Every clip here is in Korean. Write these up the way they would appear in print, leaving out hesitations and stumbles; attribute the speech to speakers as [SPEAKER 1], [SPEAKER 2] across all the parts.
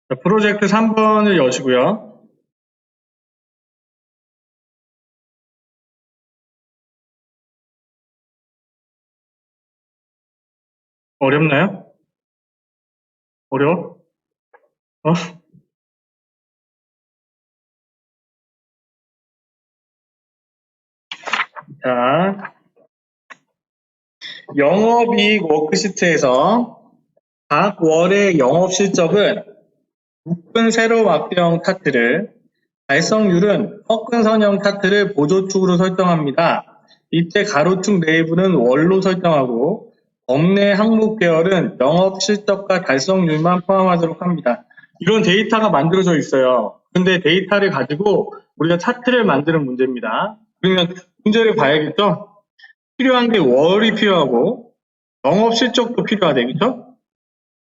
[SPEAKER 1] 자, 프로젝트 3번을 여시고요. 어렵나요? 어려워? 어? 자, 영업이익 워크시트에서 각 월의 영업실적은 묶은 세로 막대형 차트를, 달성률은 꺾은 선형 차트를 보조축으로 설정합니다. 이때 가로축 내부는 월로 설정하고 범내 항목 계열은 영업실적과 달성률만 포함하도록 합니다. 이런 데이터가 만들어져 있어요. 근데 데이터를 가지고 우리가 차트를 만드는 문제입니다. 그러면 문제를 봐야겠죠? 필요한 게 월이 필요하고 영업실적도 필요하대, 그죠?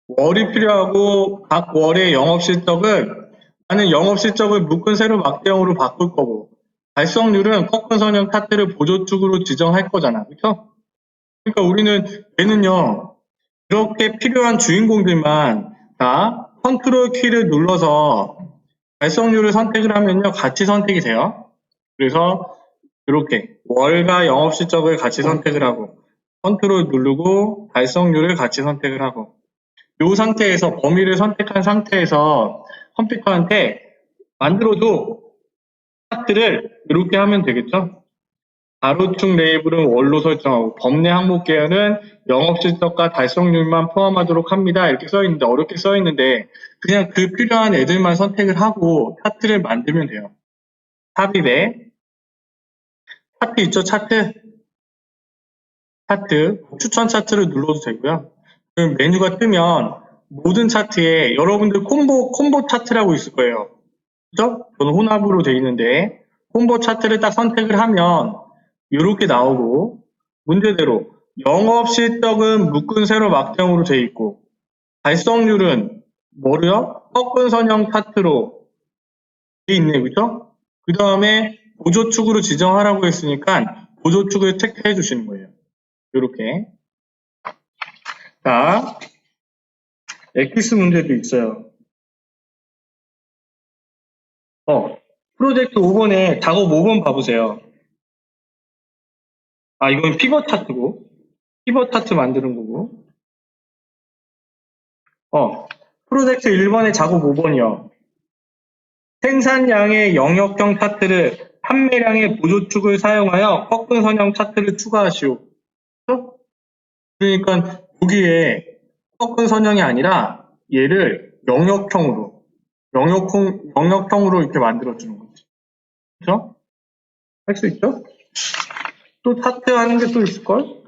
[SPEAKER 1] 월이 필요하고 각 월의 영업실적을, 나는 영업실적을 묶은 세로 막대형으로 바꿀 거고 달성률은 꺾은 선형 차트를 보조축으로 지정할 거잖아, 그쵸? 그러니까 우리는 얘는요, 이렇게 필요한 주인공들만 다 컨트롤 키를 눌러서 달성률을 선택을 하면요, 같이 선택이 돼요. 그래서 이렇게 월과 영업실적을 같이 선택을 하고 컨트롤 누르고 달성률을 같이 선택을 하고, 이 상태에서 범위를 선택한 상태에서 컴퓨터한테 만들어도 차트를 이렇게 하면 되겠죠. 가로축 레이블은 월로 설정하고 범내 항목 계열은 영업실적과 달성률만 포함하도록 합니다. 이렇게 써있는데, 어렵게 써있는데 그냥 그 필요한 애들만 선택을 하고 차트를 만들면 돼요. 삽입에 차트 있죠? 차트 추천 차트를 눌러도 되고요. 그럼 메뉴가 뜨면 모든 차트에 여러분들 콤보 차트라고 있을 거예요. 그죠? 저는 혼합으로 되어 있는데 콤보 차트를 딱 선택을 하면 이렇게 나오고, 문제대로 영업실적은 묶은 세로 막대형으로 되어 있고 달성률은 뭐로요? 꺾은 선형 차트로 되어 있네, 그죠? 그 다음에 보조축으로 지정하라고 했으니까 보조축을 체크해 주시는 거예요. 이렇게. 자, 엑기스 문제도 있어요. 프로젝트 5번에 작업 5번 봐보세요. 아, 이건 피벗 차트고, 피벗 차트 만드는 거고. 프로젝트 1번의 작업 5번이요. 생산량의 영역형 차트를 판매량의 보조축을 사용하여 꺾은 선형 차트를 추가하시오. 그러니까 여기에 꺾은 선형이 아니라 얘를 영역형으로 이렇게 만들어주는 거지. 그죠? 할 수 있죠? 또 차트 하는 게 또 있을걸?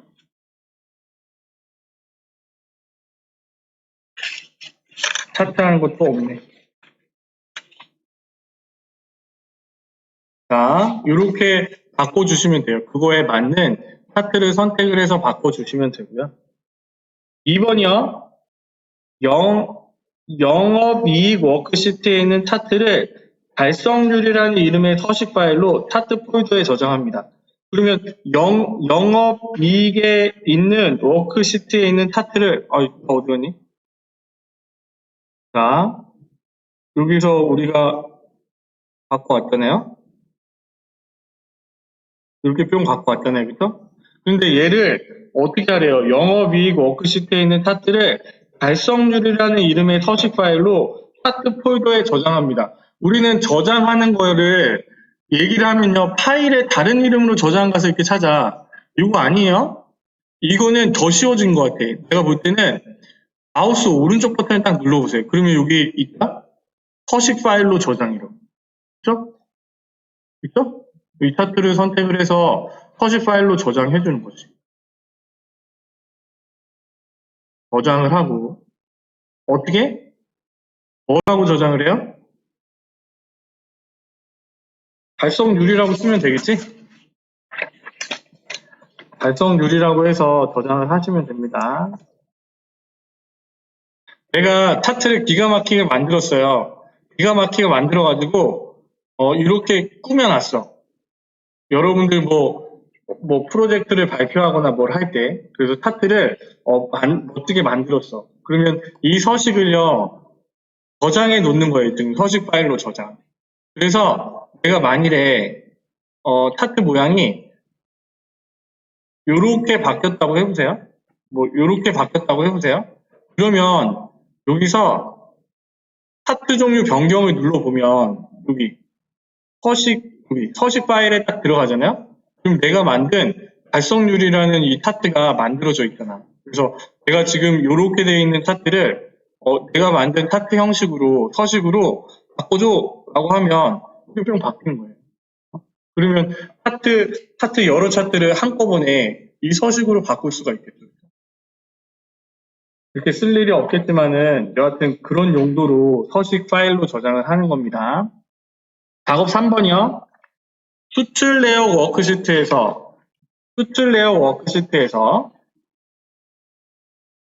[SPEAKER 1] 차트 하는 것도 없네. 자, 이렇게 바꿔주시면 돼요. 그거에 맞는 차트를 선택을 해서 바꿔주시면 되고요. 2번이요. 영업이익 워크시트에 있는 차트를 달성률이라는 이름의 서식 파일로 차트 폴더에 저장합니다. 그러면 영업이익에 있는 워크시트에 있는 차트를, 어디 갔니? 자, 여기서 우리가 갖고 왔잖아요. 이렇게 뿅 갖고 왔잖아요, 그죠? 근데 얘를 어떻게 하래요? 영업이익 워크시트에 있는 차트를 달성률이라는 이름의 서식 파일로 차트 폴더에 저장합니다. 우리는 저장하는 거를 얘기를 하면요, 파일에 다른 이름으로 저장 가서 이렇게 찾아. 이거 아니에요? 이거는 더 쉬워진 것 같아. 내가 볼 때는 마우스 오른쪽 버튼을 딱 눌러보세요. 그러면 여기 있다? 서식 파일로 저장이라고. 그죠? 있죠? 이 차트를 선택을 해서 서식 파일로 저장해 주는 거지. 저장을 하고, 어떻게? 뭐라고 저장을 해요? 달성률이라고 쓰면 되겠지? 달성률이라고 해서 저장을 하시면 됩니다. 내가 차트를 기가 막히게 만들었어요. 기가 막히게 만들어가지고 이렇게 꾸며놨어. 여러분들 프로젝트를 발표하거나 뭘 할 때, 그래서 차트를 멋지게 만들었어. 그러면 이 서식을요, 저장해 놓는 거예요. 지금 서식 파일로 저장. 그래서 내가 만일에 차트 모양이 요렇게 바뀌었다고 해보세요. 뭐 요렇게 바뀌었다고 해보세요. 그러면 여기서 차트 종류 변경을 눌러보면 여기 서식 파일에 딱 들어가잖아요. 그럼 내가 만든 달성률이라는 이 차트가 만들어져 있잖아. 그래서 내가 지금 이렇게 되어 있는 차트를 내가 만든 차트 형식으로 서식으로 바꿔줘라고 하면 이렇게 뿅 바뀌는 거예요. 그러면 차트 여러 차트를 한꺼번에 이 서식으로 바꿀 수가 있겠죠. 이렇게 쓸 일이 없겠지만은 여하튼 그런 용도로 서식 파일로 저장을 하는 겁니다. 작업 3번이요. 수출 내역 워크시트에서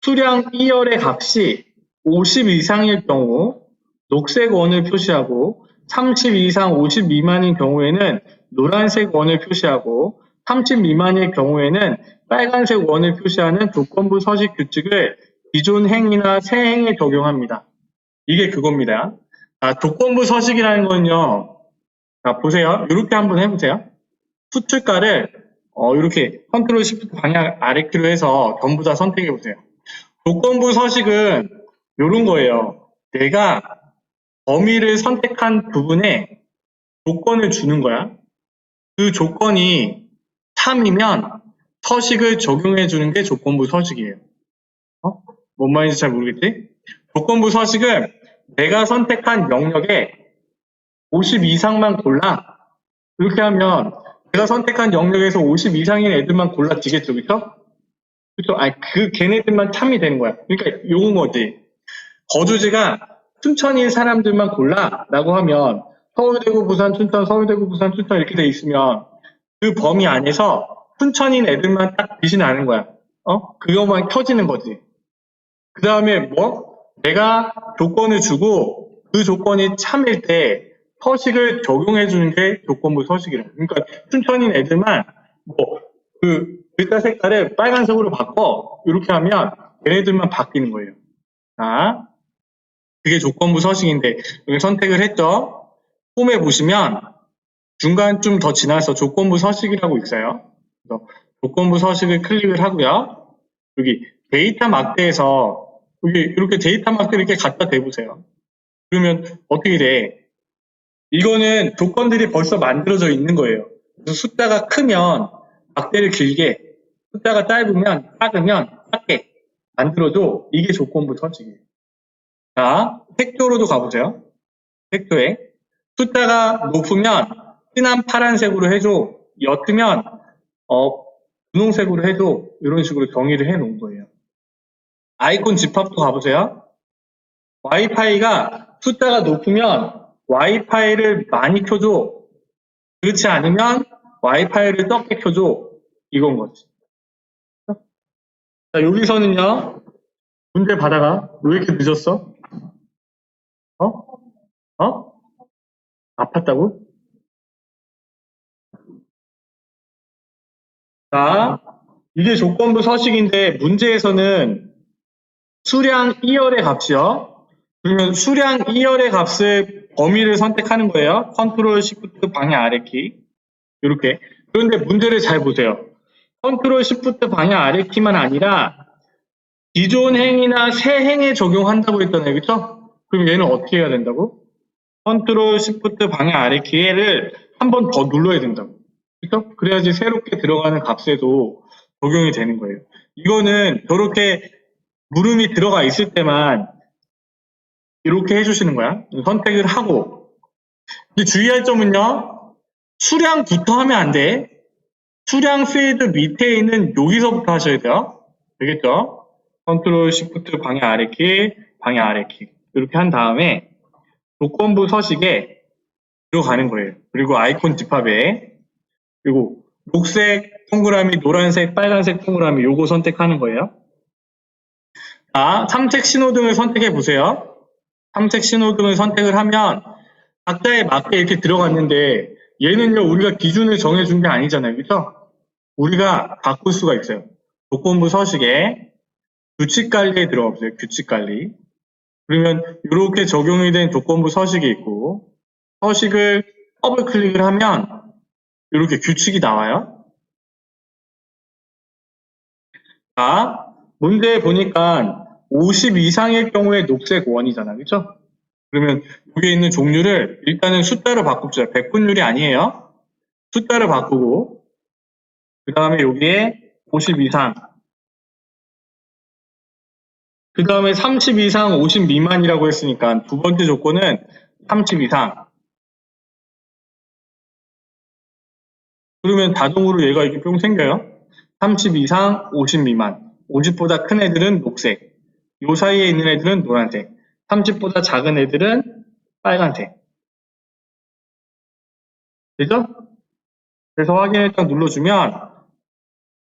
[SPEAKER 1] 수량 2열의 값이 50 이상일 경우 녹색 원을 표시하고 30 이상 50 미만인 경우에는 노란색 원을 표시하고 30 미만일 경우에는 빨간색 원을 표시하는 조건부 서식 규칙을 기존 행이나 새 행에 적용합니다. 이게 그겁니다. 조건부 서식이라는 건요. 자, 보세요. 이렇게 한번 해보세요. 수출가를 이렇게 컨트롤 시프트 방향 아래키로 해서 전부 다 선택해 보세요. 조건부 서식은 이런 거예요. 내가 범위를 선택한 부분에 조건을 주는 거야. 그 조건이 참이면 서식을 적용해 주는 게 조건부 서식이에요. 뭔 말인지 잘 모르겠지? 조건부 서식은 내가 선택한 영역에 50 이상만 골라. 이렇게 하면 내가 선택한 영역에서 50 이상인 애들만 골라지겠죠, 그쵸? 그쵸? 아니, 걔네들만 참이 되는 거야. 그러니까 요건 거지. 거주지가 춘천인 사람들만 골라라고 하면 서울대구, 부산, 춘천, 서울대구, 부산, 춘천 이렇게 돼 있으면 그 범위 안에서 춘천인 애들만 딱 빛이 나는 거야. 그거만 켜지는 거지. 그 다음에 뭐? 내가 조건을 주고 그 조건이 참일 때 서식을 적용해 주는 게 조건부 서식이라. 그러니까 춘천인 애들만 그 글자 색깔을 빨간색으로 바꿔 이렇게 하면 얘네들만 바뀌는 거예요. 자, 그게 조건부 서식인데 여기 선택을 했죠. 홈에 보시면 중간쯤 더 지나서 조건부 서식이라고 있어요. 그래서 조건부 서식을 클릭을 하고요. 여기 데이터 막대에서 여기 이렇게 데이터 막대를 이렇게 갖다 대보세요. 그러면 어떻게 돼? 이거는 조건들이 벌써 만들어져 있는 거예요. 그래서 숫자가 크면 막대를 길게, 숫자가 작으면 작게 만들어줘. 이게 조건부 서식이에요. 자, 색조로도 가보세요. 색조에 숫자가 높으면 진한 파란색으로 해줘. 옅으면 분홍색으로 해줘. 이런 식으로 정의를 해 놓은 거예요. 아이콘 집합도 가보세요. 와이파이가 숫자가 높으면 와이파이를 많이 켜줘. 그렇지 않으면 와이파이를 적게 켜줘. 이건 거지. 자, 여기서는요. 문제 받아가. 왜 이렇게 늦었어? 아팠다고? 자, 이게 조건부 서식인데 문제에서는 수량 2열의 값이요. 그러면 수량 2열의 값을 범위를 선택하는 거예요. 컨트롤 시프트 방향 아래키. 이렇게. 그런데 문제를 잘 보세요. 컨트롤 시프트 방향 아래키만 아니라 기존 행이나 새 행에 적용한다고 했잖아요. 그렇죠? 그럼 얘는 어떻게 해야 된다고? 컨트롤 시프트 방향 아래키를 한 번 더 눌러야 된다고. 그렇죠? 그래야지 새롭게 들어가는 값에도 적용이 되는 거예요. 이거는 저렇게 물음이 들어가 있을 때만 이렇게 해주시는 거야. 선택을 하고. 근데 주의할 점은요. 수량부터 하면 안 돼. 수량 필드 밑에 있는 여기서부터 하셔야 돼요. 되겠죠? 컨트롤 시프트 방향 아래키, 방향 아래키. 이렇게 한 다음에 조건부 서식에 들어가는 거예요. 그리고 아이콘 집합에 그리고 녹색 동그라미, 노란색, 빨간색 동그라미 요거 선택하는 거예요. 자, 삼색 신호등을 선택해 보세요. 삼색 신호등을 선택을 하면 각자에 맞게 이렇게 들어갔는데 얘는요 우리가 기준을 정해준 게 아니잖아요. 그렇죠? 우리가 바꿀 수가 있어요. 조건부 서식에 규칙 관리에 들어가 보세요. 규칙 관리. 그러면 이렇게 적용이 된 조건부 서식이 있고, 서식을 더블 클릭을 하면 이렇게 규칙이 나와요. 자, 문제 보니까 50 이상일 경우에 녹색 원이잖아. 그쵸? 그러면 여기에 있는 종류를 일단은 숫자로 바꿉시다. 백분율이 아니에요. 숫자를 바꾸고, 그 다음에 여기에 50 이상, 그 다음에 30 이상, 50 미만이라고 했으니까 두 번째 조건은 30 이상. 그러면 자동으로 얘가 이렇게 뿅 생겨요. 30 이상, 50 미만. 50보다 큰 애들은 녹색. 요 사이에 있는 애들은 노란색. 30보다 작은 애들은 빨간색. 되죠? 그래서 확인을 딱 눌러주면,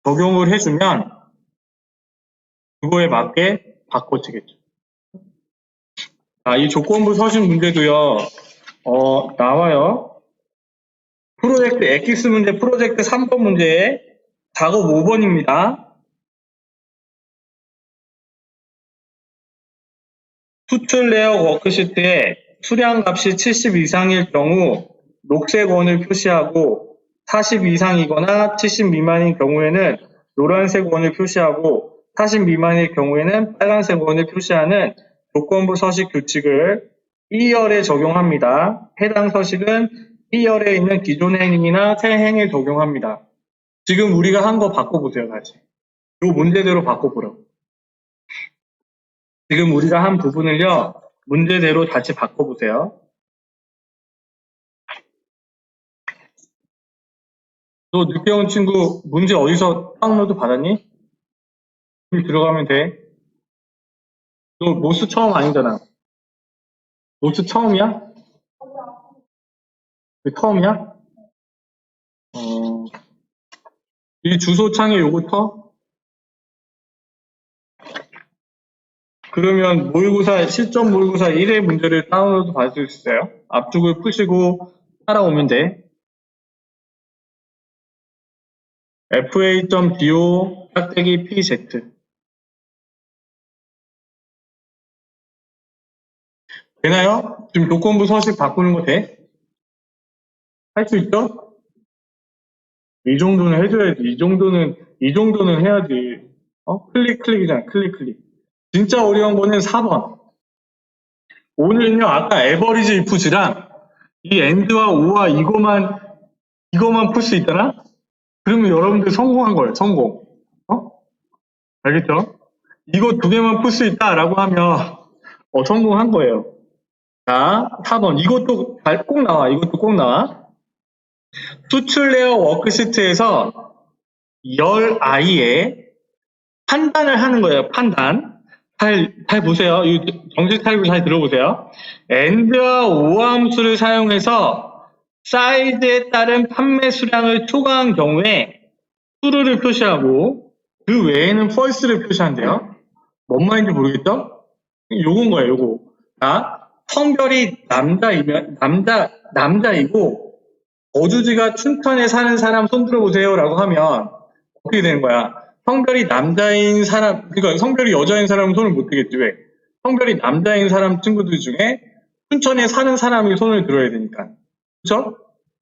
[SPEAKER 1] 적용을 해주면, 그거에 맞게 바꿔지겠죠. 이 조건부 서식 문제도요, 나와요. 프로젝트 엑기스 문제, 프로젝트 3번 문제, 작업 5번입니다. 수출 레이아웃 워크시트에 수량 값이 70 이상일 경우 녹색 원을 표시하고 40 이상이거나 70 미만인 경우에는 노란색 원을 표시하고 40 미만일 경우에는 빨간색 원을 표시하는 조건부 서식 규칙을 2열에 적용합니다. 해당 서식은 2열에 있는 기존 행위나 새 행위에 적용합니다. 지금 우리가 한 거 바꿔보세요, 다시. 이 문제대로 바꿔보라고. 지금 우리가 한 부분을요, 문제대로 다시 바꿔보세요. 너 늦게 온 친구 문제 어디서 다운로드 받았니? 여기 들어가면 돼. 너 모스 처음 아니잖아. 모스 처음이야? 처음이야? 이 주소창에 요거부터? 그러면 모의고사, 실전 모의고사 1회 문제를 다운로드 받을 수 있어요. 앞쪽을 푸시고 따라오면 돼. fa.do-pz 되나요? 지금 조건부 서식 바꾸는 거 돼? 할 수 있죠? 이 정도는 해줘야지. 이 정도는 해야지. 클릭이잖아. 클릭. 진짜 어려운 거는 4번. 오늘은요, 아까 에버리지 이프즈랑 이 end와 or와 이거만 풀 수 있잖아? 그러면 여러분들 성공한 거예요, 성공. 알겠죠? 이거 두 개만 풀 수 있다라고 하면, 성공한 거예요. 자, 4번. 이것도 꼭 나와. 이것도 꼭 나와. 수출 레이아웃 워크시트에서 열 아이의 판단을 하는 거예요. 판단. 잘 보세요. 정식 타입을 잘 들어보세요. AND와 OR 함수를 사용해서 사이즈에 따른 판매 수량을 초과한 경우에 true를 표시하고 그 외에는 false를 표시한대요. 뭔 말인지 모르겠죠? 요건 거예요. 요거. 자, 성별이 남자이고 거주지가 춘천에 사는 사람 손 들어보세요 라고 하면 어떻게 되는 거야? 성별이 남자인 사람, 그러니까 성별이 여자인 사람은 손을 못 들겠지. 왜? 성별이 남자인 사람 친구들 중에 춘천에 사는 사람이 손을 들어야 되니까. 그렇죠?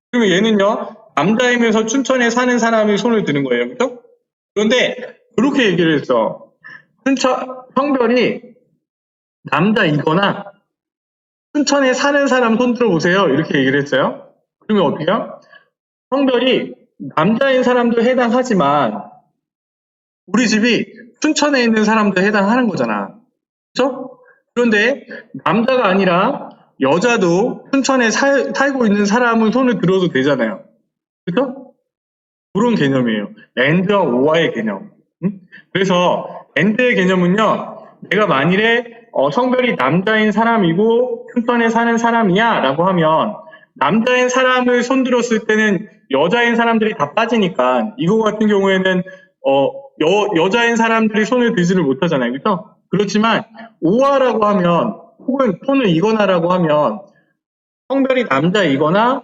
[SPEAKER 1] 그러면 얘는요, 남자이면서 춘천에 사는 사람이 손을 드는 거예요. 그렇죠? 그런데 그렇게 얘기를 했어. 성별이 남자이거나 춘천에 사는 사람 손 들어보세요. 이렇게 얘기를 했어요. 그러면 어떻게 해요? 성별이 남자인 사람도 해당하지만 우리 집이 춘천에 있는 사람도 해당하는 거잖아. 그렇죠? 그런데 남자가 아니라 여자도 춘천에 살고 있는 사람은 손을 들어도 되잖아요. 그렇죠? 그런 개념이에요. and와 or의 개념. 그래서 and의 개념은요. 내가 만일에 성별이 남자인 사람이고 춘천에 사는 사람이야 라고 하면 남자인 사람을 손들었을 때는 여자인 사람들이 다 빠지니까 이거 같은 경우에는 여자인 사람들이 손을 들지를 못하잖아요. 그렇죠? 그렇지만 오아라고 하면 혹은 손을 이거나라고 하면 성별이 남자이거나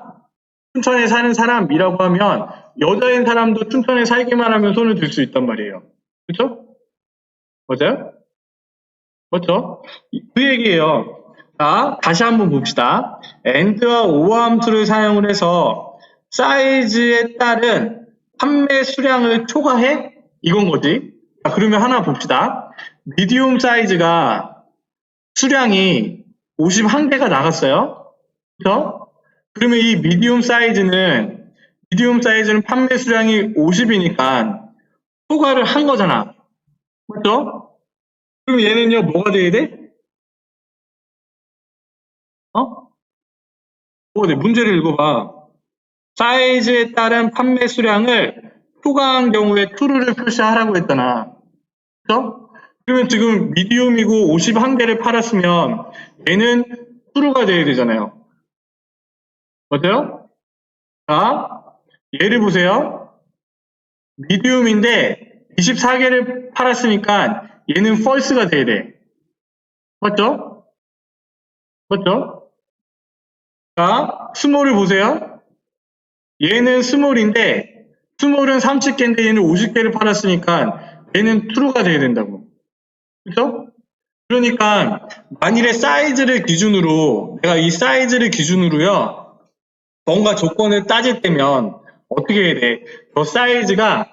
[SPEAKER 1] 춘천에 사는 사람이라고 하면 여자인 사람도 춘천에 살기만 하면 손을 들 수 있단 말이에요. 그렇죠? 맞아요? 그렇죠? 그 얘기예요. 자, 다시 한번 봅시다. AND와 OR 함수를 사용을 해서 사이즈에 따른 판매 수량을 초과해? 이건 거지. 자, 그러면 하나 봅시다. 미디움 사이즈가 수량이 51개가 나갔어요. 그렇죠? 그러면 이 미디움 사이즈는 판매 수량이 50이니까 초과를 한 거잖아. 맞죠? 그럼 얘는요, 뭐가 돼야 돼? 뭐가 돼? 문제를 읽어봐. 사이즈에 따른 판매 수량을 초과한 경우에 true를 표시하라고 했잖아. 그죠? 그러면 지금 미디움이고 51개를 팔았으면 얘는 true가 돼야 되잖아요. 맞아요? 자, 얘를 보세요. 미디움인데 24개를 팔았으니까 얘는 false가 돼야 돼. 맞죠? 맞죠? 자, 스몰을 보세요. 얘는 스몰인데 스몰은 30개인데 얘는 50개를 팔았으니까 얘는 true가 돼야 된다고. 그죠? 그러니까 만일에 사이즈를 기준으로 내가 이 사이즈를 기준으로요 뭔가 조건을 따질 때면 어떻게 해야 돼? 저 사이즈가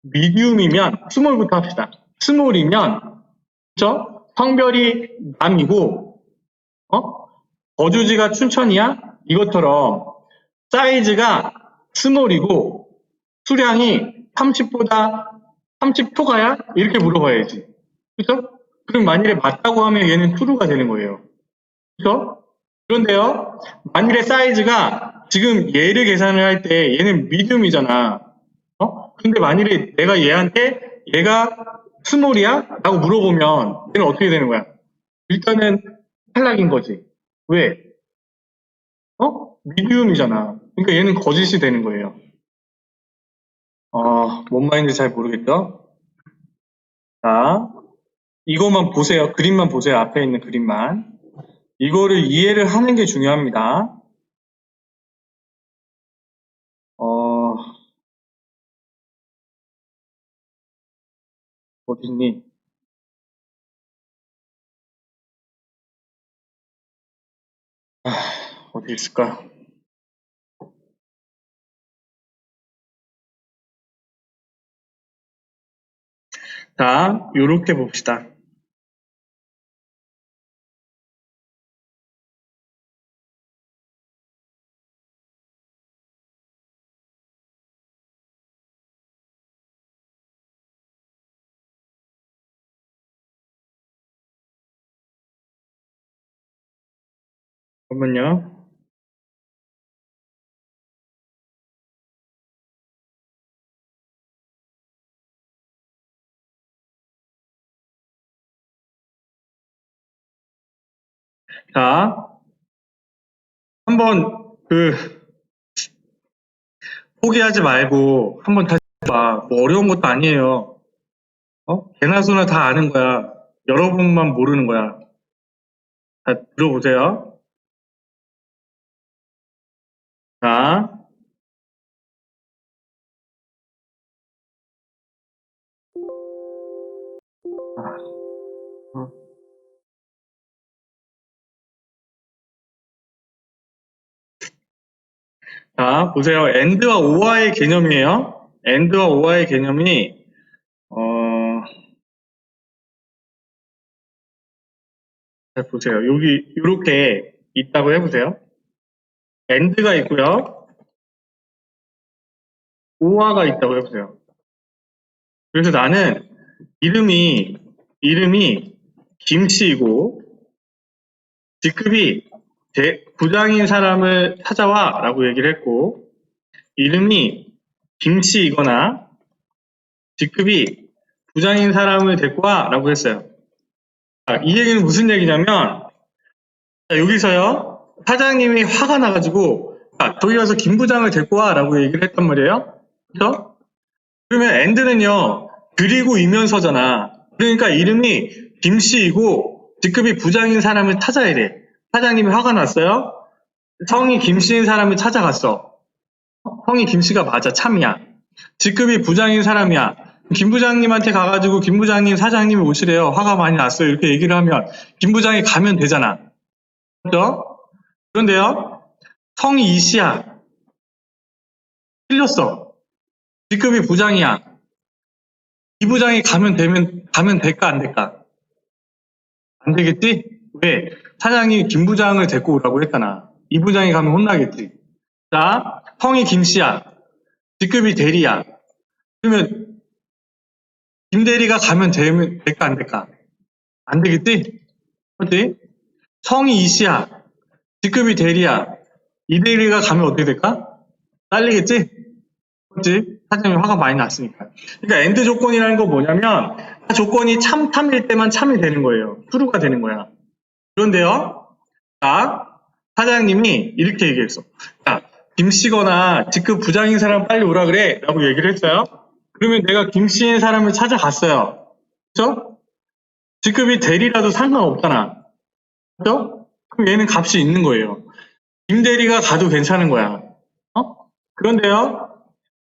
[SPEAKER 1] 미디움이면 스몰부터 합시다. 스몰이면 그죠? 성별이 남이고 거주지가 춘천이야? 이것처럼 사이즈가 스몰이고 수량이 30보다 30 초과야? 이렇게 물어봐야지. 그죠? 그럼 만일에 맞다고 하면 얘는 true가 되는 거예요. 그죠? 그런데요, 만일에 사이즈가 지금 얘를 계산을 할 때 얘는 미디움이잖아. 근데 만일에 내가 얘한테 얘가 스몰이야? 라고 물어보면 얘는 어떻게 되는 거야? 일단은 탈락인 거지. 왜? 미디움이잖아. 그러니까 얘는 거짓이 되는 거예요. 뭔 말인지 잘 모르겠죠? 자, 이것만 보세요. 그림만 보세요. 앞에 있는 그림만. 이거를 이해를 하는 게 중요합니다. 어딨니? 어디 있을까? 자, 요렇게 봅시다. 잠깐만요. 자, 한번 포기하지 말고 한번 다시 봐. 뭐 어려운 것도 아니에요. 개나 소나 다 아는 거야. 여러분만 모르는 거야. 자, 들어보세요. 자, 자, 보세요. AND와 OR의 개념이에요. AND와 OR의 개념이 잘 보세요. 여기 이렇게 있다고 해보세요. AND가 있고요. OR가 있다고 해보세요. 그래서 나는 이름이 김씨이고 직급이 부장인 사람을 찾아와 라고 얘기를 했고 이름이 김씨이거나 직급이 부장인 사람을 데리고 와 라고 했어요. 이 얘기는 무슨 얘기냐면 여기서요 사장님이 화가 나가지고 저기 가서 김 부장을 데리고 와 라고 얘기를 했단 말이에요. 그렇죠? 그러면 AND는요 그리고 이면서잖아. 그러니까 이름이 김씨이고 직급이 부장인 사람을 찾아야 돼. 사장님이 화가 났어요. 성이 김씨인 사람을 찾아갔어. 성이 김씨가 맞아. 참이야. 직급이 부장인 사람이야. 김 부장님한테 가가지고 김 부장님 사장님이 오시래요. 화가 많이 났어요. 이렇게 얘기를 하면 김 부장이 가면 되잖아. 그렇죠? 그런데요. 성이 이씨야. 틀렸어. 직급이 부장이야. 이 부장이 가면 될까 안 될까? 안 되겠지? 왜? 사장이 김 부장을 데리고 오라고 했잖아. 이 부장이 가면 혼나겠지. 자, 성이 김씨야. 직급이 대리야. 그러면 김 대리가 가면 될까 안 될까? 안 되겠지? 그렇지? 성이 이씨야. 직급이 대리야. 이 대리가 가면 어떻게 될까? 딸리겠지? 그렇지? 사장님이 화가 많이 났으니까. 그러니까 엔드 조건이라는 건 뭐냐면 조건이 참일 때만 참이 되는 거예요. true가 되는 거야. 그런데요. 자, 사장님이 이렇게 얘기했어. 야, 김씨거나 직급 부장인 사람 빨리 오라 그래 라고 얘기를 했어요. 그러면 내가 김씨인 사람을 찾아갔어요. 그렇죠? 직급이 대리라도 상관없잖아. 그렇죠? 그럼 얘는 값이 있는 거예요. 김대리가 가도 괜찮은 거야. 그런데요.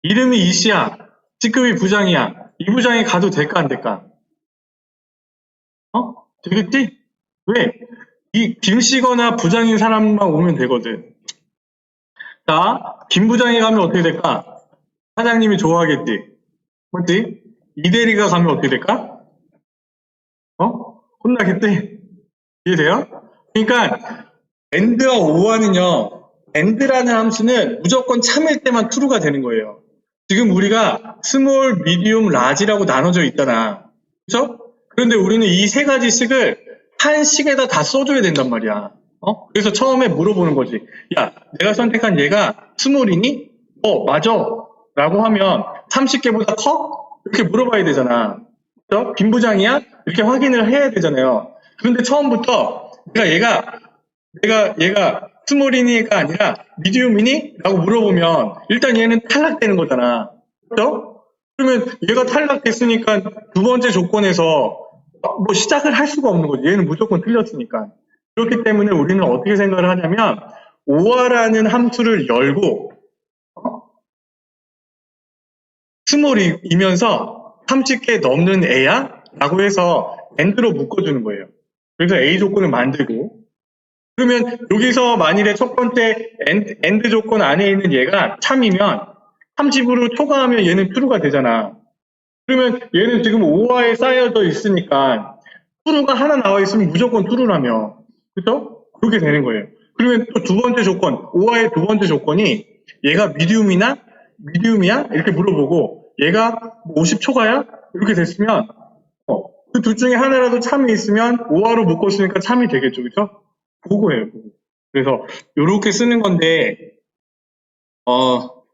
[SPEAKER 1] 이름이 이씨야. 직급이 부장이야. 이 부장이 가도 될까 안 될까? 되겠지? 왜? 이 김씨거나 부장인 사람만 오면 되거든. 자, 김 부장이 가면 어떻게 될까? 사장님이 좋아하겠지. 맞지? 이 대리가 가면 어떻게 될까? 혼나겠지? 이해돼요? 그러니까 and와 or는요. and라는 함수는 무조건 참일 때만 true가 되는 거예요. 지금 우리가 small, medium, large라고 나눠져 있잖아. 그렇죠? 그런데 우리는 이 세 가지 식을 한 식에다 다 써줘야 된단 말이야. 그래서 처음에 물어보는 거지. 야, 내가 선택한 얘가 small이니? 맞아. 라고 하면 30개보다 커? 이렇게 물어봐야 되잖아. 그렇죠? 빈 부장이야? 이렇게 확인을 해야 되잖아요. 그런데 처음부터 얘가 스몰이니가 아니라 미디움이니? 라고 물어보면 일단 얘는 탈락되는 거잖아. 그렇죠? 그러면 얘가 탈락됐으니까 두 번째 조건에서 뭐 시작을 할 수가 없는 거지. 얘는 무조건 틀렸으니까. 그렇기 때문에 우리는 어떻게 생각을 하냐면 or라는 함수를 열고 스몰이면서 30개 넘는 애야? 라고 해서 and로 묶어주는 거예요. 그래서 A 조건을 만들고 그러면 여기서 만일에 첫 번째 and 조건 안에 있는 얘가 참이면 30으로 초과하면 얘는 true가 되잖아. 그러면 얘는 지금 or에 쌓여져 있으니까 true가 하나 나와 있으면 무조건 true라며. 그렇죠? 그렇게 되는 거예요. 그러면 또 두 번째 조건, or의 두 번째 조건이 얘가 미디움이야? 이렇게 물어보고 얘가 50초가야? 이렇게 됐으면 그 둘 중에 하나라도 참이 있으면 or로 묶었으니까 참이 되겠죠. 그렇죠? 그거예요. 그래서 이렇게 쓰는 건데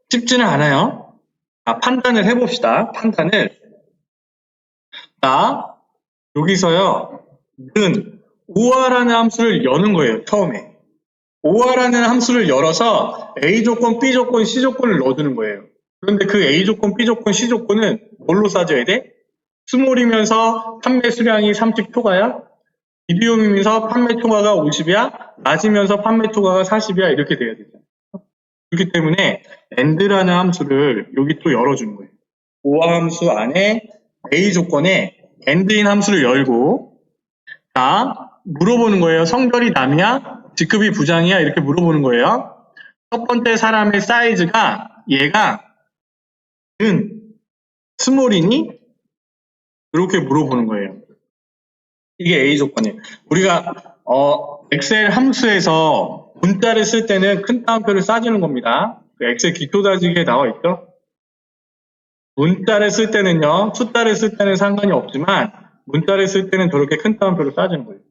[SPEAKER 1] 쉽지는 않아요. 판단을 해봅시다. 판단을. 자, 여기서요. 는 or라는 함수를 여는 거예요. 처음에. or라는 함수를 열어서 A 조건, B 조건, C 조건을 넣어주는 거예요. 그런데 그 A 조건, B 조건, C 조건은 뭘로 싸줘야 돼? 스몰이면서 판매 수량이 30초가야? 미디움이면서 판매 초과가 50이야? 낮이면서 판매 초과가 40이야? 이렇게 돼야 되죠. 그렇기 때문에 and라는 함수를 여기 또 열어주는 거예요. or 함수 안에 A 조건에 and인 함수를 열고 자, 물어보는 거예요. 성별이 남이야? 직급이 부장이야? 이렇게 물어보는 거예요. 첫 번째 사람의 사이즈가 얘가 스몰이니? 이렇게 물어보는 거예요. 이게 A 조건이에요. 우리가 엑셀 함수에서 문자를 쓸 때는 큰 따옴표를 싸주는 겁니다. 엑셀 기초 다지기에 나와 있죠. 문자를 쓸 때는요. 숫자를 쓸 때는 상관이 없지만 문자를 쓸 때는 저렇게 큰 따옴표를 싸주는 거예요.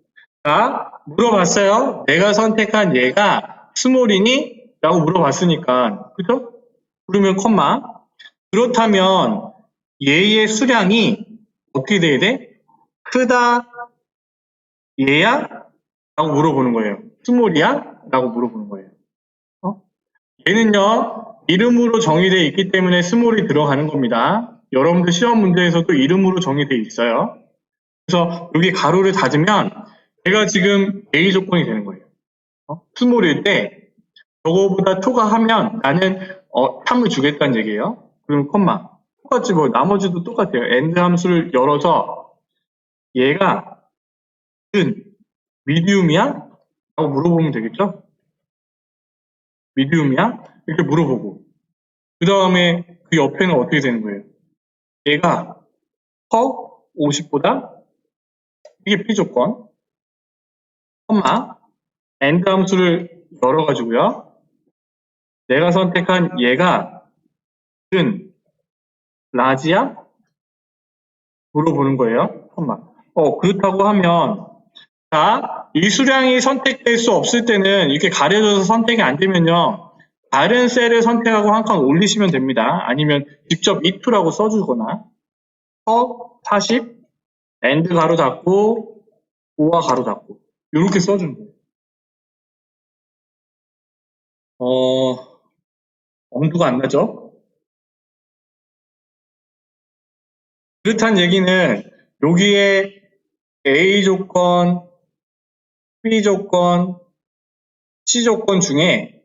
[SPEAKER 1] 자, 물어봤어요. 내가 선택한 얘가 스몰이니? 라고 물어봤으니까 그죠? 그러면 콤마 그렇다면 얘의 수량이 어떻게 돼야 돼? 크다 얘야? 라고 물어보는 거예요. 스몰이야? 라고 물어보는 거예요. 얘는요, 이름으로 정의되어 있기 때문에 스몰이 들어가는 겁니다. 여러분들 시험 문제에서도 이름으로 정의되어 있어요. 그래서 여기 가로를 닫으면 얘가 지금 A 조건이 되는 거예요. 스몰일 때 저거보다 초과하면 나는 3을 주겠다는 얘기예요. 그럼 콤마. 똑같지 뭐 나머지도 똑같아요. AND 함수를 열어서 얘가 은 미디움이야? 라고 물어보면 되겠죠? 미디움이야? 이렇게 물어보고 그 다음에 그 옆에는 어떻게 되는 거예요? 얘가 커 50보다 이게 P조건 콤마 AND 함수를 열어가지고요. 내가 선택한 얘가 은 라지야? 물어보는 거예요. 콤마. 그렇다고 하면 자, 이 수량이 선택될 수 없을 때는 이렇게 가려져서 선택이 안 되면요. 다른 셀을 선택하고 한 칸 올리시면 됩니다. 아니면 직접 이투라고 써주거나 40 AND 가로 닫고 5와 가로 닫고 이렇게 써주는 거예요. 엄두가 안 나죠? 그렇다는 얘기는 여기에 A 조건, B 조건, C 조건 중에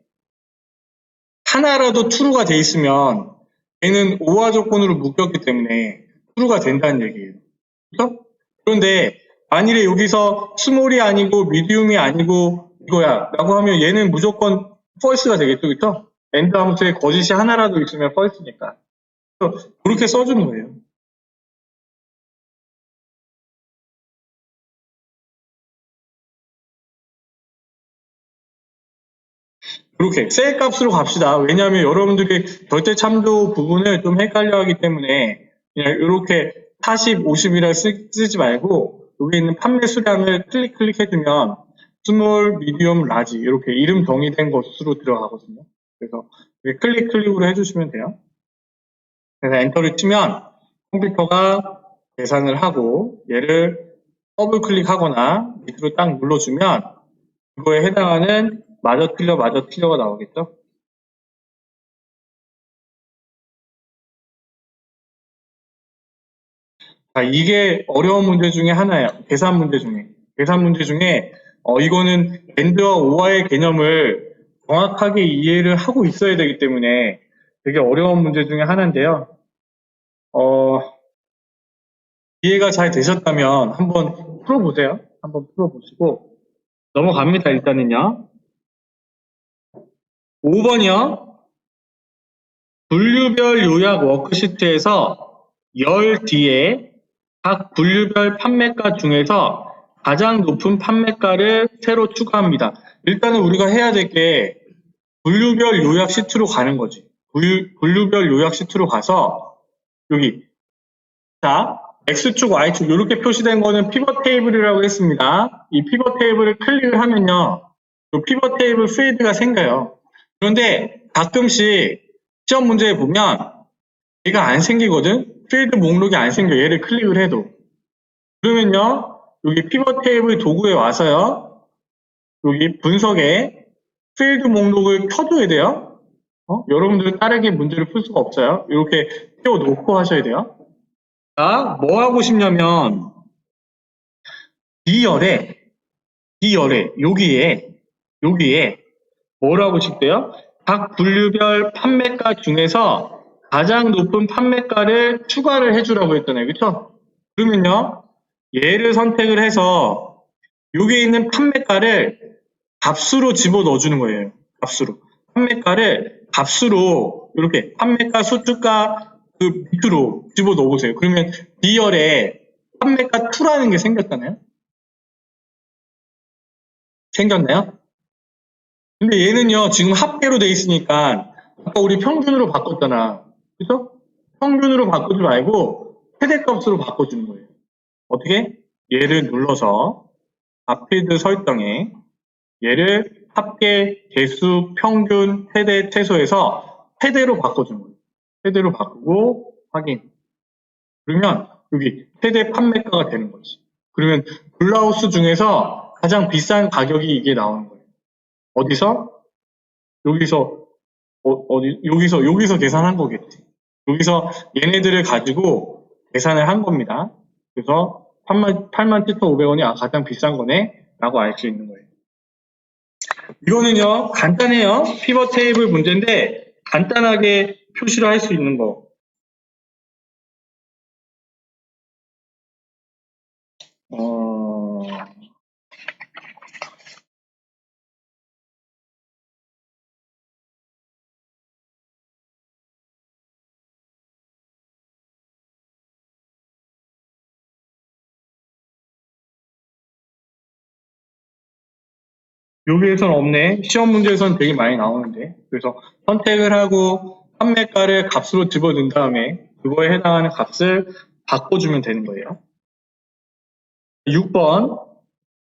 [SPEAKER 1] 하나라도 true가 돼 있으면 얘는 오화 조건으로 묶였기 때문에 true가 된다는 얘기예요. 그렇죠? 그런데 만일에 여기서 스몰이 아니고 미디움이 아니고 이거야 라고 하면 얘는 무조건 false가 되겠죠. 그렇죠? AND 함수에 거짓이 하나라도 있으면 false니까. 그렇게 써주는 거예요. 그렇게 셀 값으로 갑시다. 왜냐하면 여러분들이 절대 참조 부분을 좀 헷갈려 하기 때문에 그냥 이렇게 40, 50이라 쓰지 말고 여기 있는 판매 수량을 클릭해주면 스몰, 미디엄, 라지 이렇게 이름 정의된 것으로 들어가거든요. 그래서 클릭으로 해주시면 돼요. 그래서 엔터를 치면 컴퓨터가 계산을 하고 얘를 더블 클릭하거나 밑으로 딱 눌러주면 그거에 해당하는 맞아 틀려가 나오겠죠? 자, 이게 어려운 문제 중에 하나예요. 계산 문제 중에. 이거는 AND와 OR의 개념을 정확하게 이해를 하고 있어야 되기 때문에 되게 어려운 문제 중에 하나인데요. 이해가 잘 되셨다면 한번 풀어보세요. 한번 풀어보시고 넘어갑니다. 일단은요. 5번이요. 분류별 요약 워크시트에서 열 뒤에 각 분류별 판매가 중에서 가장 높은 판매가를 새로 추가합니다. 일단은 우리가 해야 될 게 분류별 요약 시트로 가는 거지. 분류별 요약 시트로 가서 여기 자 X축, Y축 이렇게 표시된 거는 피벗 테이블이라고 했습니다. 이 피벗 테이블을 클릭을 하면요. 이 피벗 테이블 필드가 생겨요. 그런데 가끔씩 시험 문제에 보면 얘가 안 생기거든? 필드 목록이 안 생겨. 얘를 클릭을 해도. 그러면요. 여기 피벗 테이블 도구에 와서요. 여기 분석에 필드 목록을 켜줘야 돼요. 여러분들은 다르게 문제를 풀 수가 없어요. 이렇게 띄워놓고 하셔야 돼요. 자, 뭐 하고 싶냐면 D열에 여기에 뭘 하고 싶대요? 각 분류별 판매가 중에서 가장 높은 판매가를 추가를 해주라고 했잖아요. 그렇죠? 그러면요. 얘를 선택을 해서 여기에 있는 판매가를 값수로 집어넣어 주는 거예요. 값수로. 판매가를 값수로 이렇게 판매가 수주가 그 밑으로 집어넣어 보세요. 그러면 D열에 판매가 2라는 게 생겼잖아요. 생겼나요? 근데 얘는요, 지금 합계로 돼 있으니까, 아까 우리 평균으로 바꿨잖아. 그죠? 평균으로 바꾸지 말고, 최대값으로 바꿔주는 거예요. 어떻게? 얘를 눌러서, 앞필드 설정에, 얘를 합계, 개수, 평균, 최대, 최소에서 최대로 바꿔주는 거예요. 최대로 바꾸고, 확인. 그러면, 여기, 최대 판매가가 되는 거지. 그러면, 블라우스 중에서 가장 비싼 가격이 이게 나오는 거예요. 어디서? 여기서 여기서 계산한 거겠지. 여기서 얘네들을 가지고 계산을 한 겁니다. 그래서 87,500원이 가장 비싼 거네 라고 알 수 있는 거예요. 이거는요 간단해요. 피벗 테이블 문제인데 간단하게 표시를 할 수 있는 거. 여기에선 없네. 시험 문제에선 되게 많이 나오는데. 그래서 선택을 하고 판매가를 값으로 집어넣은 다음에 그거에 해당하는 값을 바꿔주면 되는 거예요. 6번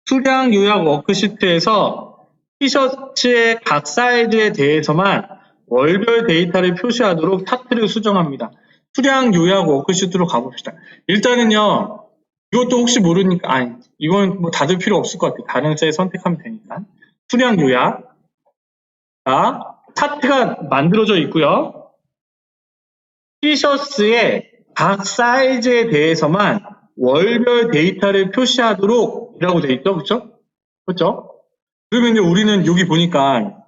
[SPEAKER 1] 수량 요약 워크시트에서 티셔츠의 각 사이즈에 대해서만 월별 데이터를 표시하도록 차트를 수정합니다. 수량 요약 워크시트로 가봅시다. 일단은요, 이것도 혹시 모르니까, 아니, 이건 뭐 다들 필요 없을 것 같아요. 다른 셀 선택하면 되니까. 수량 요약. 자, 차트가 만들어져 있고요. 티셔츠의 각 사이즈에 대해서만 월별 데이터를 표시하도록 이라고 되어 있죠. 그렇죠? 그렇죠? 그러면 이제 우리는 여기 보니까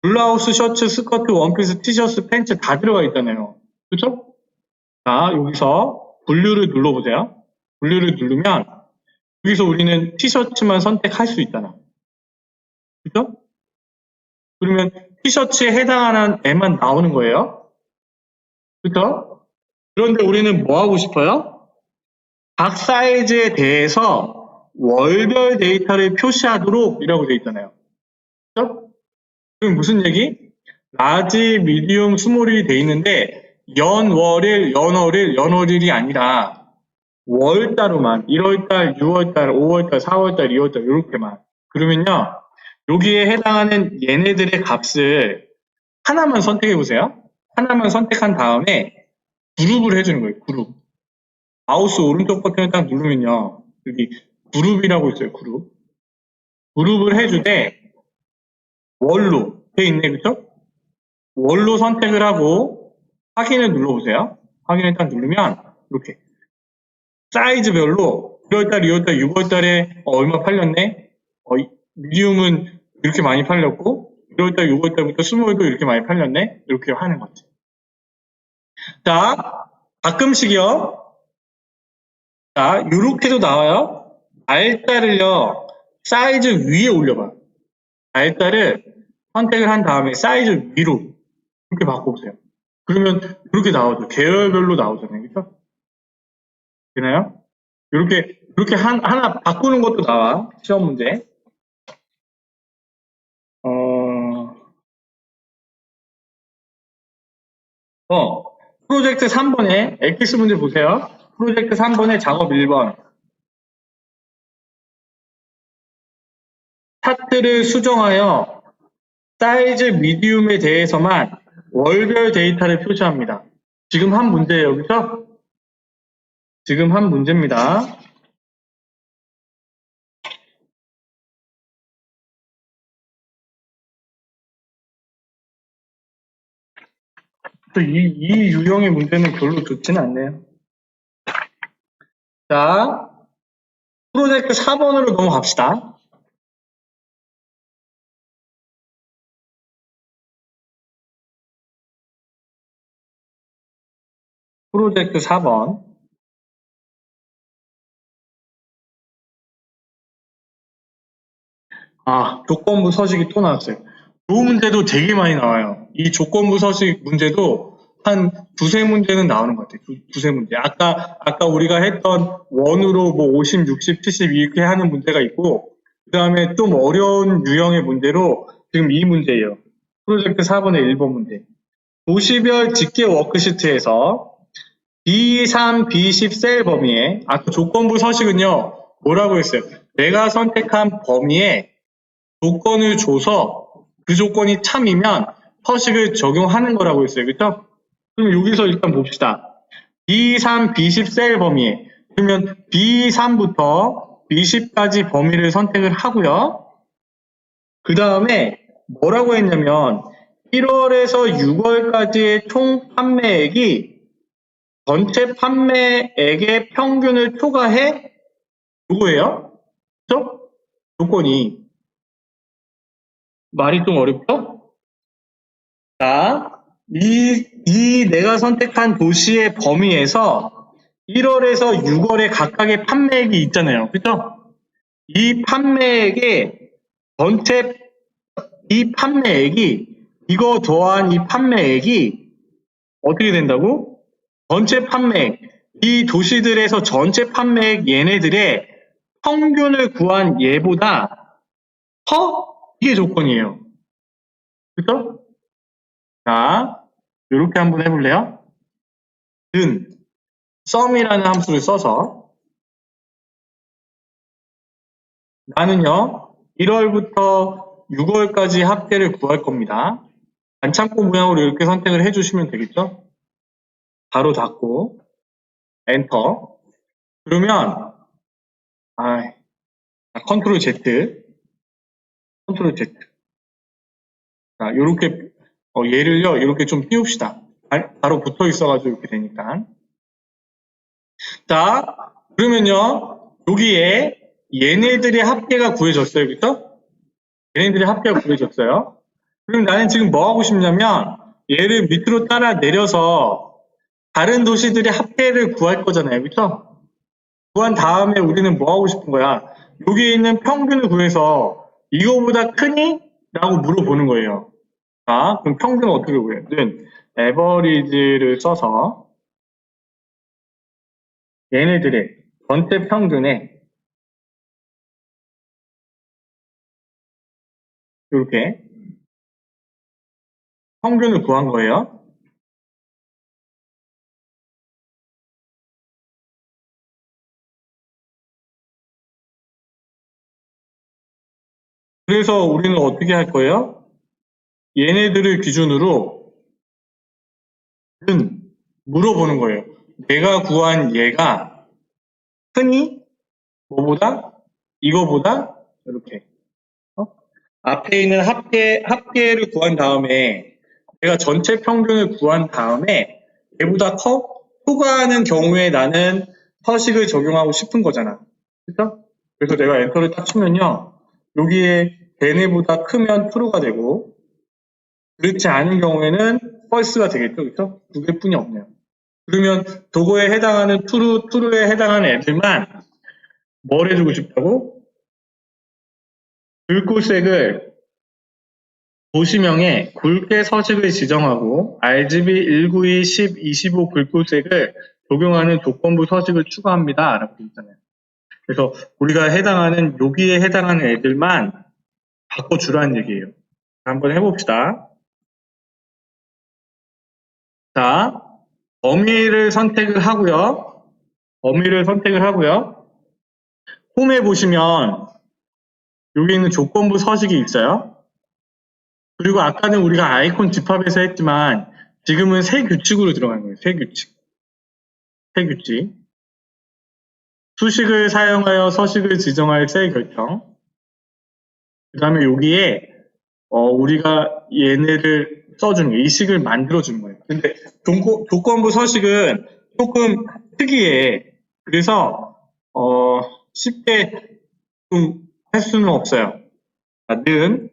[SPEAKER 1] 블라우스, 셔츠, 스커트, 원피스, 티셔츠, 팬츠 다 들어가 있잖아요. 그렇죠? 자, 여기서 분류를 눌러보세요. 분류를 누르면 여기서 우리는 티셔츠만 선택할 수 있잖아. 그렇죠? 그러면 티셔츠에 해당하는 애만 나오는 거예요. 그렇죠? 그런데 우리는 뭐 하고 싶어요? 각 사이즈에 대해서 월별 데이터를 표시하도록 이라고 되어 있잖아요. 그렇죠? 그럼 무슨 얘기? 라지, 미디움, 스몰이 돼 있는데 연월일, 연월일, 연월일이 아니라 월따로만 1월달, 6월달, 5월달, 4월달, 2월달 이렇게만. 그러면요. 여기에 해당하는 얘네들의 값을 하나만 선택해 보세요. 하나만 선택한 다음에 그룹을 해주는 거예요. 그룹. 마우스 오른쪽 버튼을 딱 누르면요. 여기 그룹이라고 있어요. 그룹. 그룹을 해주되 월로 돼 있네. 그쵸? 월로 선택을 하고 확인을 눌러보세요. 확인을 딱 누르면 이렇게 사이즈별로 1월달, 2월달, 6월달에 얼마 팔렸네? 미디움은 이렇게 많이 팔렸고 1월달, 6월달부터 스몰도 이렇게 많이 팔렸네? 이렇게 하는 거지. 자, 가끔씩요. 자, 이렇게도 나와요. 알짜를요. 사이즈 위에 올려봐. 알짜를 선택을 한 다음에 사이즈 위로 이렇게 바꿔보세요. 그러면 이렇게 나오죠. 계열별로 나오잖아요. 그렇죠? 되나요? 이렇게 하나 바꾸는 것도 나와. 시험 문제. 프로젝트 3번에 엑기스 문제 보세요. 프로젝트 3번에 작업 1번. 차트를 수정하여 사이즈 미디움에 대해서만 월별 데이터를 표시합니다. 지금 한 문제예요. 그렇죠? 지금 한 문제입니다. 이 유형의 문제는 별로 좋지는 않네요. 자, 프로젝트 4번으로 넘어갑시다. 프로젝트 4번. 조건부 서식이 또 나왔어요. 이 문제도 되게 많이 나와요. 이 조건부 서식 문제도 한 두세 문제는 나오는 것 같아요. 두세 문제. 아까 우리가 했던 원으로 뭐 50, 60, 70 이렇게 하는 문제가 있고, 그 다음에 좀 어려운 유형의 문제로 지금 이 문제예요. 프로젝트 4번의 1번 문제. 도시별 집계 워크시트에서 B3, B10 셀 범위에, 아까 조건부 서식은요, 뭐라고 했어요? 내가 선택한 범위에 조건을 줘서 그 조건이 참이면 서식을 적용하는 거라고 했어요. 그렇죠? 그럼 여기서 일단 봅시다. B3, B10 셀 범위에 그러면 B3부터 B10까지 범위를 선택을 하고요. 그 다음에 뭐라고 했냐면 1월에서 6월까지의 총 판매액이 전체 판매액의 평균을 초과해 요거예요. 그렇죠? 조건이 말이 좀 어렵죠? 자, 이 내가 선택한 도시의 범위에서 1월에서 6월에 각각의 판매액이 있잖아요. 그죠? 이 판매액의 전체, 이 판매액이, 이거 더한 이 판매액이 어떻게 된다고? 전체 판매액, 이 도시들에서 전체 판매액 얘네들의 평균을 구한 얘보다 커? 이게 조건이에요. 그죠? 자, 이렇게 한번 해볼래요? 는 sum이라는 함수를 써서 나는요 1월부터 6월까지 합계를 구할 겁니다. 반창고 모양으로 이렇게 선택을 해주시면 되겠죠? 바로 닫고 엔터. 그러면 컨트롤 Z, 컨트롤 Z. 자, 요렇게 얘를요 이렇게 좀 띄웁시다. 바로 붙어 있어가지고 이렇게 되니까. 자, 그러면요 여기에 얘네들의 합계가 구해졌어요, 그쵸? 얘네들의 합계가 구해졌어요. 그럼 나는 지금 뭐 하고 싶냐면 얘를 밑으로 따라 내려서 다른 도시들의 합계를 구할 거잖아요, 그쵸? 구한 다음에 우리는 뭐 하고 싶은 거야? 여기에 있는 평균을 구해서 이거보다 크니? 라고 물어보는 거예요. 자, 그럼 평균은 어떻게 구해요? average를 써서 얘네들의 전체 평균에 이렇게 평균을 구한 거예요. 그래서 우리는 어떻게 할 거예요? 얘네들을 기준으로 물어보는 거예요. 내가 구한 얘가 크니? 뭐보다? 이거보다? 이렇게. 앞에 있는 합계를 구한 다음에 내가 전체 평균을 구한 다음에 얘보다 커? 초과하는 경우에 나는 서식을 적용하고 싶은 거잖아. 그렇죠? 그래서 내가 엔터를 딱 치면요. 여기에 얘네보다 크면 true가 되고 그렇지 않은 경우에는 false가 되겠죠. 그렇죠? 두 개뿐이 없네요. 그러면 도거에 해당하는 true에 해당하는 애들만 뭘 해주고 싶다고? 글꼴색을 도시명에 굵게 서식을 지정하고 RGB 192, 10, 25 글꼴색을 적용하는 조건부 서식을 추가합니다. 라고 되어 있잖아요. 그래서 우리가 해당하는 여기에 해당하는 애들만 바꿔주라는 얘기예요. 한번 해봅시다. 자, 범위를 선택을 하고요. 범위를 선택을 하고요. 홈에 보시면 여기 있는 조건부 서식이 있어요. 그리고 아까는 우리가 아이콘 집합에서 했지만 지금은 새 규칙으로 들어가는 거예요. 새 규칙. 새 규칙. 수식을 사용하여 서식을 지정할 셀 결정. 그 다음에 여기에 우리가 얘네를 써주는 거예요. 이 식을 만들어주는 거예요. 근데 조건부 서식은 조금 특이해. 그래서 쉽게 좀 할 수는 없어요. 는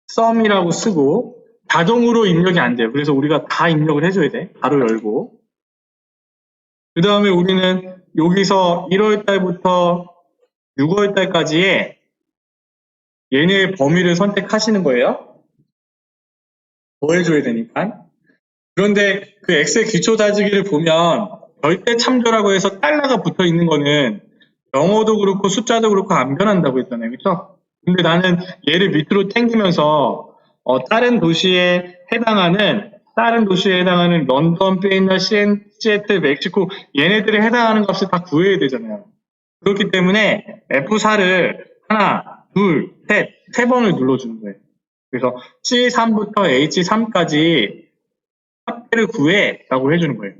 [SPEAKER 1] sum이라고 쓰고 자동으로 입력이 안 돼요. 그래서 우리가 다 입력을 해줘야 돼. 바로 열고. 그 다음에 우리는 여기서 1월 달부터 6월 달까지의 얘네의 범위를 선택하시는 거예요. 더 해줘야 되니까. 그런데 그 엑셀 기초 다지기를 보면 절대 참조라고 해서 달러가 붙어 있는 거는 영어도 그렇고 숫자도 그렇고 안 변한다고 했잖아요. 그렇죠? 근데 나는 얘를 밑으로 당기면서 다른 도시에 해당하는 런던, 비엔나, 시애틀, 멕시코 얘네들에 해당하는 값을 다 구해야 되잖아요. 그렇기 때문에 F4를 하나, 둘, 세 번을 눌러주는 거예요. 그래서 C3부터 H3까지 합계를 구해 라고 해주는 거예요.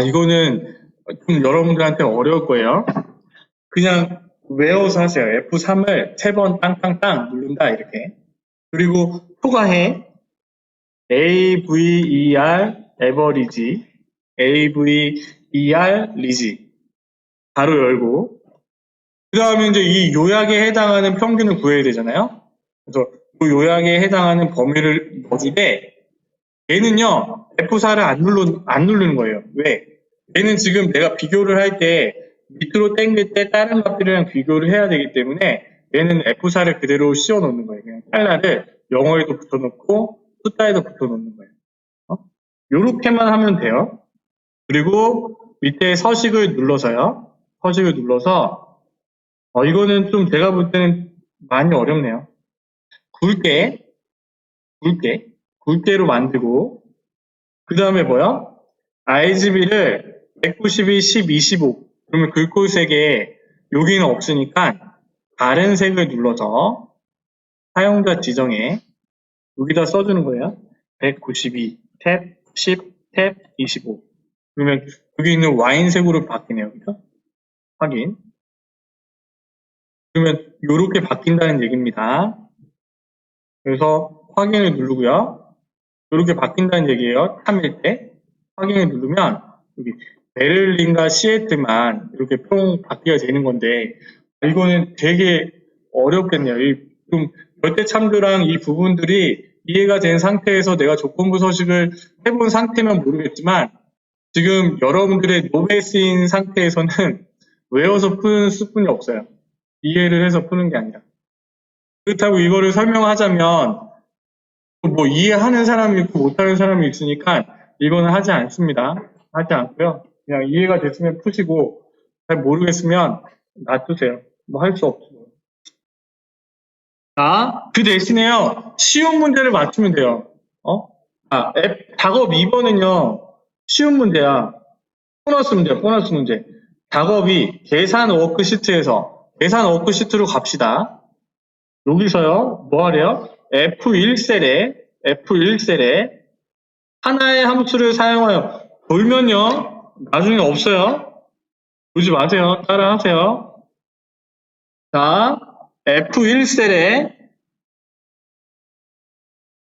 [SPEAKER 1] 이거는 좀 여러분들한테 어려울 거예요. 그냥 외워서 하세요. F3을 3번 땅땅땅 누른다 이렇게. 그리고 초과해 AVER average, AVER 리지 바로 열고 그 다음에 이제 이 요약에 해당하는 평균을 구해야 되잖아요. 그래서 그 요약에 해당하는 범위를 넣어주되 얘는요 F4를 안 누르는 거예요. 왜? 얘는 지금 내가 비교를 할 때 밑으로 당길 때 다른 값들이랑 비교를 해야 되기 때문에 얘는 F4를 그대로 씌워 놓는 거예요. 그냥 칼라를 영어에도 붙여놓고 숫자에도 붙여놓는 거예요. 요렇게만 하면 돼요. 그리고 밑에 서식을 눌러서요. 서식을 눌러서 이거는 좀 제가 볼 때는 많이 어렵네요. 굵게로 만들고 그 다음에 뭐요? RGB를 192, 10, 25 그러면 글꼴색에 여기는 없으니까 다른 색을 눌러서 사용자 지정에 여기다 써주는 거예요. 192, 탭, 10, 탭, 25 그러면 여기 있는 와인색으로 바뀌네요. 그죠? 확인. 그러면 이렇게 바뀐다는 얘기입니다. 그래서 확인을 누르고요. 이렇게 바뀐다는 얘기예요. 3일 때. 확인을 누르면 여기 베를린과 시애틀만 이렇게 뿅 바뀌어야 되는 건데 이거는 되게 어렵겠네요. 좀 절대 참조랑 이 부분들이 이해가 된 상태에서 내가 조건부 서식을 해본 상태면 모르겠지만 지금 여러분들의 노베 쓰인 상태에서는 외워서 푸는 수준이 없어요. 이해를 해서 푸는 게 아니라. 그렇다고 이거를 설명하자면 뭐 이해하는 사람이 있고 못하는 사람이 있으니까 이거는 하지 않습니다. 하지 않고요. 그냥 이해가 됐으면 푸시고 잘 모르겠으면 놔두세요. 뭐 할 수 없죠. 자, 그 대신에요. 쉬운 문제를 맞추면 돼요. 작업 2번은요. 쉬운 문제야. 보너스 문제야. 보너스 문제. 작업이 계산 워크시트에서 계산 워크시트로 갑시다. 여기서요. 뭐 하래요? F1셀에 하나의 함수를 사용하여 돌면요. 나중에 없어요. 보지 마세요. 따라 하세요. 자, F1셀에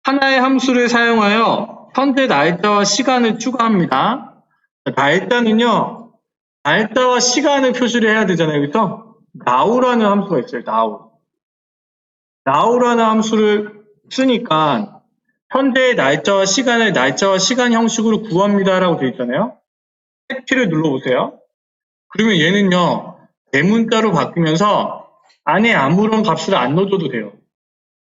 [SPEAKER 1] 하나의 함수를 사용하여 현재 날짜와 시간을 추가합니다. 날짜는요. 날짜와 시간을 표시를 해야 되잖아요. 그렇죠? now라는 함수가 있어요. now라는 함수를 쓰니까 현재의 날짜와 시간을 날짜와 시간 형식으로 구합니다라고 되어 있잖아요. 탭키를 눌러보세요. 그러면 얘는요. 대문자로 바뀌면서 안에 아무런 값을 안 넣어줘도 돼요.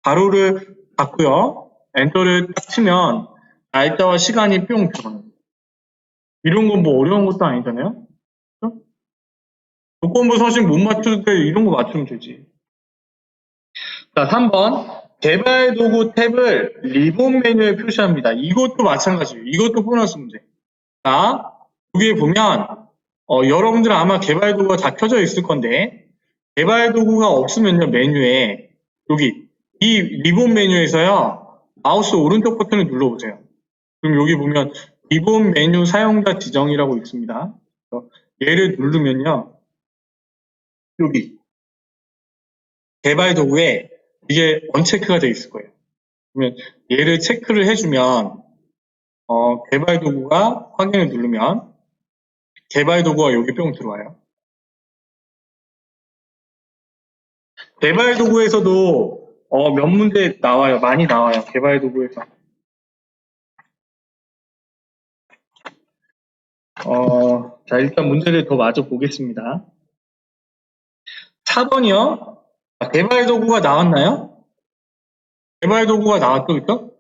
[SPEAKER 1] 가로를 닫고요. 엔터를 딱 치면 날짜와 시간이 뿅 들어가요. 이런 건 뭐 어려운 것도 아니잖아요. 그렇죠? 조건부 서식 못 맞출 때 이런 거 맞추면 되지. 자, 3번. 개발 도구 탭을 리본 메뉴에 표시합니다. 이것도 마찬가지예요. 이것도 보너스 문제. 자, 여기에 보면 여러분들은 아마 개발 도구가 다 켜져 있을 건데 개발 도구가 없으면요. 메뉴에 여기 이 리본 메뉴에서요. 마우스 오른쪽 버튼을 눌러보세요. 그럼 여기 보면 리본 메뉴 사용자 지정이라고 있습니다. 얘를 누르면요. 여기 개발 도구에 이게 언체크가 되어 있을 거예요. 그러면 얘를 체크를 해주면 개발 도구가 확인을 누르면 개발 도구가 여기 뿅 들어와요. 개발 도구에서도 몇 문제 나와요. 많이 나와요. 개발 도구에서. 자, 일단 문제를 더 마저 보겠습니다. 4번이요. 개발 도구가 나왔나요? 개발 도구가 나왔죠, 그쵸?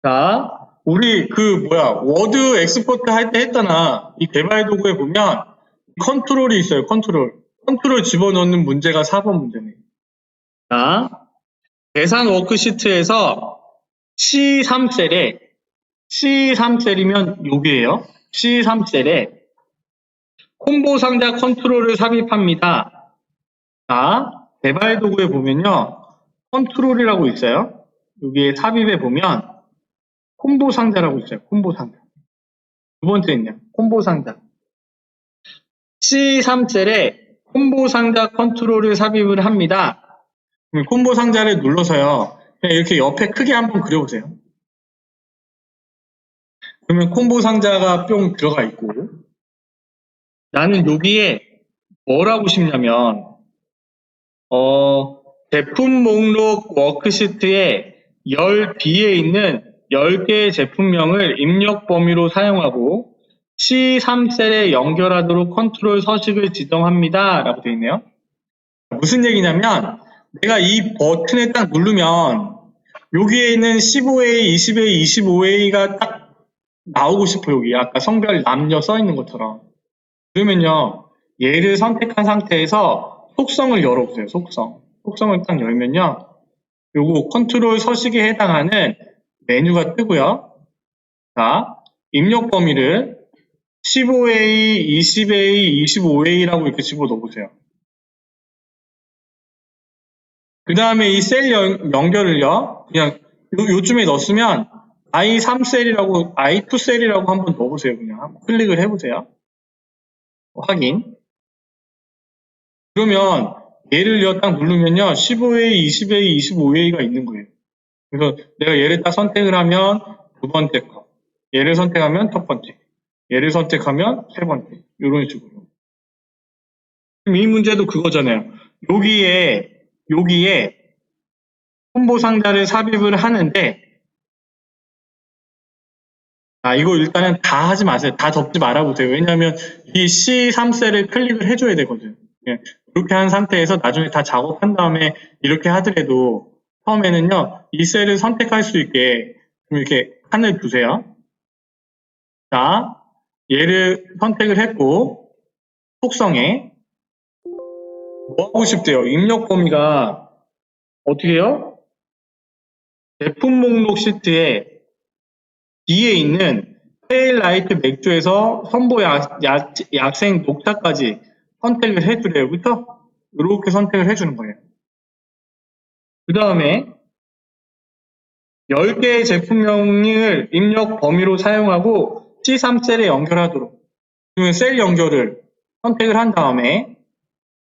[SPEAKER 1] 자, 우리 워드 엑스포트 할 때 했잖아. 이 개발 도구에 보면 컨트롤이 있어요, 컨트롤. 컨트롤 집어넣는 문제가 4번 문제네. 자, 계산 워크시트에서 C3셀이면 여기에요. C3셀에 콤보 상자 컨트롤을 삽입합니다. 자, 개발 도구에 보면요. 컨트롤이라고 있어요. 여기에 삽입에 보면 콤보 상자라고 있어요. 콤보 상자. 두 번째 있네요. 콤보 상자. C3셀에 콤보 상자 컨트롤을 삽입을 합니다. 그럼 콤보 상자를 눌러서요. 그냥 이렇게 옆에 크게 한번 그려보세요. 그러면 콤보 상자가 뿅 들어가 있고 나는 여기에 뭘 하고 싶냐면 제품 목록 워크시트에 열 B에 있는 10개의 제품명을 입력 범위로 사용하고 C3셀에 연결하도록 컨트롤 서식을 지정합니다. 라고 되어 있네요. 무슨 얘기냐면 내가 이 버튼을 딱 누르면 여기에 있는 15A, 20A, 25A가 딱 나오고 싶어요. 여기 아까 성별 남녀 써 있는 것처럼. 그러면요. 얘를 선택한 상태에서 속성을 열어보세요. 속성을 딱 열면요. 요거 컨트롤 서식에 해당하는 메뉴가 뜨고요. 자, 입력 범위를 15A, 20A, 25A라고 이렇게 집어넣어 보세요. 그 다음에 이 셀 연결을요, 그냥 요쯤에 넣었으면 I3셀이라고, I2셀이라고 한번 넣어보세요. 그냥 한번 클릭을 해보세요. 확인. 그러면 얘를요, 딱 누르면요, 15A, 20A, 25A가 있는 거예요. 그래서 내가 얘를 딱 선택을 하면 두 번째 거, 얘를 선택하면 첫 번째, 얘를 선택하면 세 번째, 이런 식으로. 그럼 이 문제도 그거잖아요. 여기에 홍보 상자를 삽입을 하는데, 이거 일단은 다 하지 마세요. 다 접지 말아보세요. 왜냐하면 이 C3셀을 클릭을 해줘야 되거든요. 이렇게 한 상태에서 나중에 다 작업한 다음에 이렇게 하더라도 처음에는요, 이 셀을 선택할 수 있게 좀 이렇게 칸을 두세요. 자, 얘를 선택을 했고, 속성에 뭐 하고 싶대요? 입력 범위가 어떻게 해요? 제품 목록 시트에 뒤에 있는 페일라이트 맥주에서 선보 약생 녹차까지 선택을 해주래요. 그쵸? 이렇게 선택을 해주는 거예요. 그 다음에 10개의 제품명을 입력 범위로 사용하고 C3셀에 연결하도록. 그러면 셀 연결을 선택을 한 다음에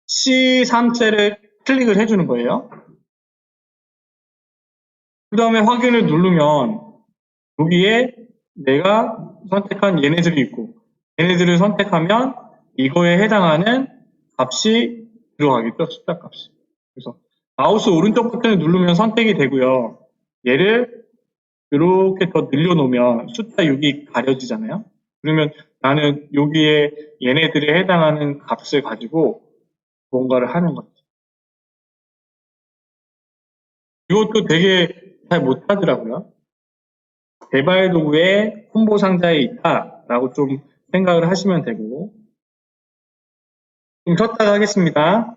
[SPEAKER 1] C3셀을 클릭을 해주는 거예요. 그 다음에 확인을 누르면 여기에 내가 선택한 얘네들이 있고, 얘네들을 선택하면 이거에 해당하는 값이 들어가겠죠, 숫자 값이. 그래서 마우스 오른쪽 버튼을 누르면 선택이 되고요. 얘를 이렇게 더 늘려놓으면 숫자 6이 가려지잖아요. 그러면 나는 여기에 얘네들에 해당하는 값을 가지고 뭔가를 하는 거죠. 이것도 되게 잘 못하더라고요. 개발 도구에 홍보 상자에 있다라고 좀 생각을 하시면 되고, 좀 쉬었다가 하겠습니다.